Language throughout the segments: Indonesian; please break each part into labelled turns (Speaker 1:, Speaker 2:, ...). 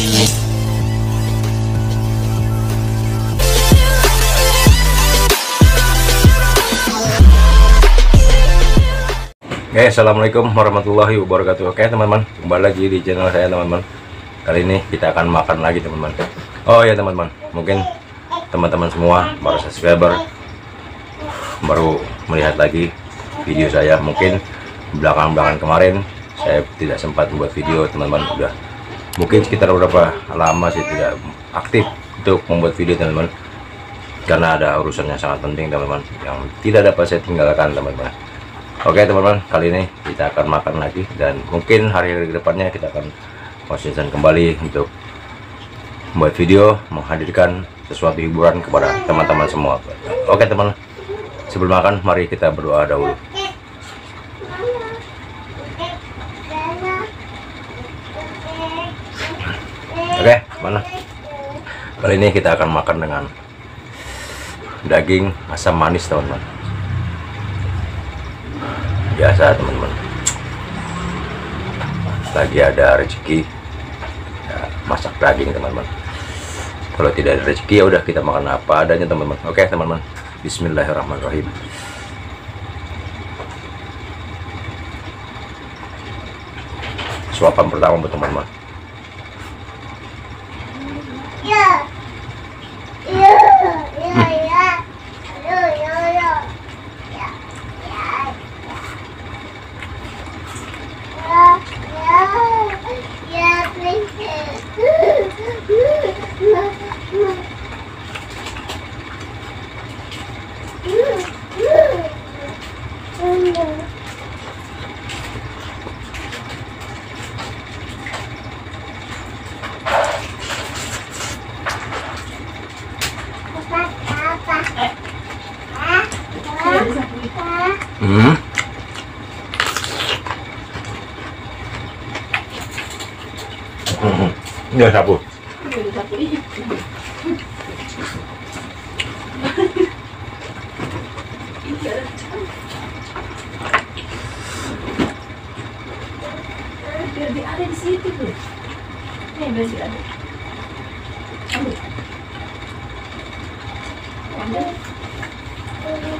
Speaker 1: Oke, assalamualaikum warahmatullahi wabarakatuh. Oke teman-teman, kembali lagi di channel saya teman-teman. Kali ini kita akan makan lagi teman-teman. Oh ya teman-teman, mungkin teman-teman semua baru subscriber, baru melihat lagi video saya. Mungkin belakang-belakang kemarin saya tidak sempat membuat video teman-teman. Udah mungkin sekitar berapa lama sih tidak aktif untuk membuat video teman-teman, karena ada urusan yang sangat penting teman-teman yang tidak dapat saya tinggalkan teman-teman. Oke teman-teman, kali ini kita akan makan lagi, dan mungkin hari-hari kedepannya kita akan konsisten kembali untuk membuat video, menghadirkan sesuatu hiburan kepada teman-teman semua. Oke teman, sebelum makan mari kita berdoa dahulu. Oke, mana? Kali ini kita akan makan dengan daging asam manis teman-teman. Biasa teman-teman, lagi ada rezeki ya, masak daging teman-teman. Kalau tidak ada rezeki ya udah kita makan apa adanya teman-teman. Oke teman-teman, bismillahirrahmanirrahim. Suapan pertama buat teman-teman. Ya sapu.
Speaker 2: Biar ada di situ tuh. Nih biar ada. Ambil. Ambil.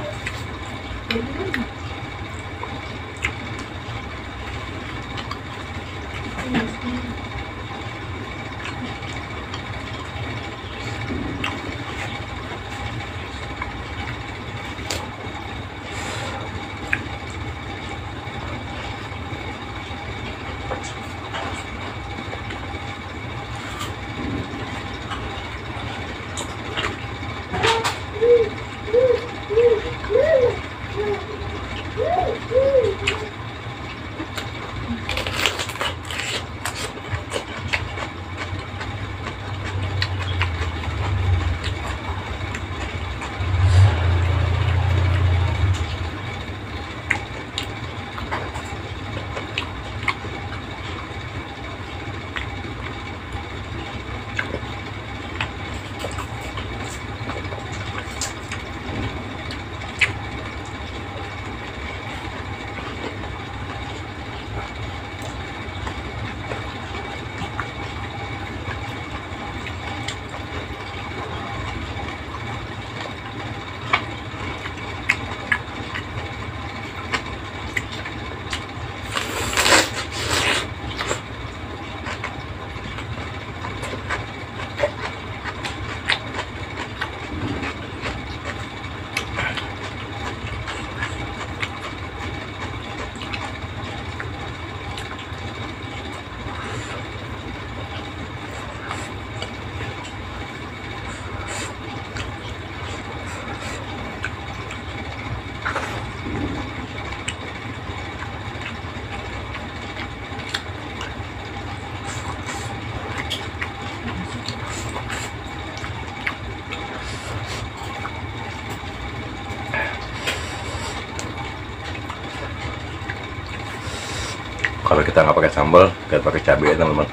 Speaker 1: Kalau kita nggak pakai sambal, kita pakai cabai ya teman-teman.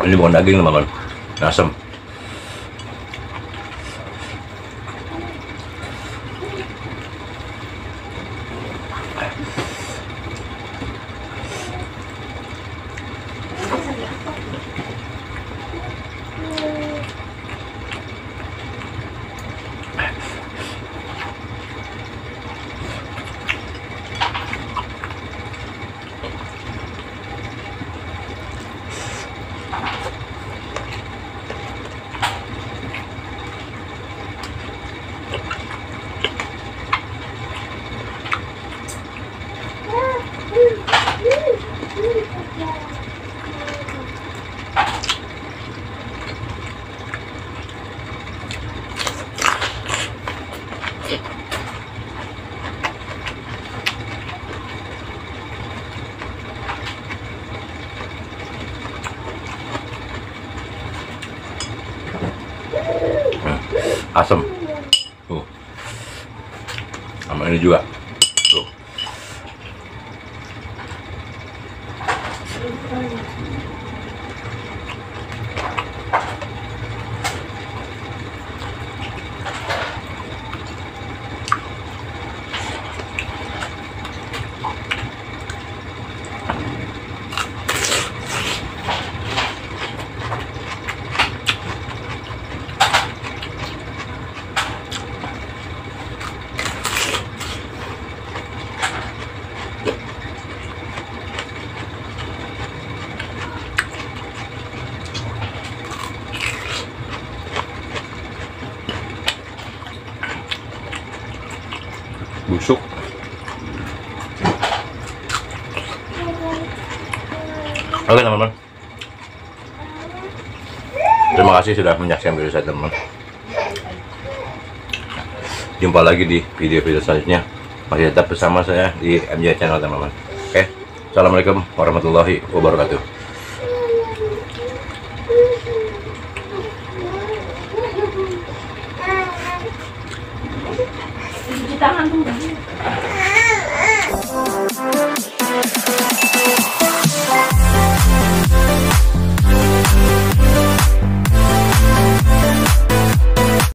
Speaker 1: Ini bukan daging teman-teman, asam. Asam. Sama ini juga. Tuh. Busuk. Oke teman-teman, terima kasih sudah menyaksikan video saya teman-teman. Jumpa lagi di video-video selanjutnya. Masih tetap bersama saya di MJ Channel teman-teman. Oke, assalamualaikum warahmatullahi wabarakatuh.
Speaker 2: Cuci tangan tuh.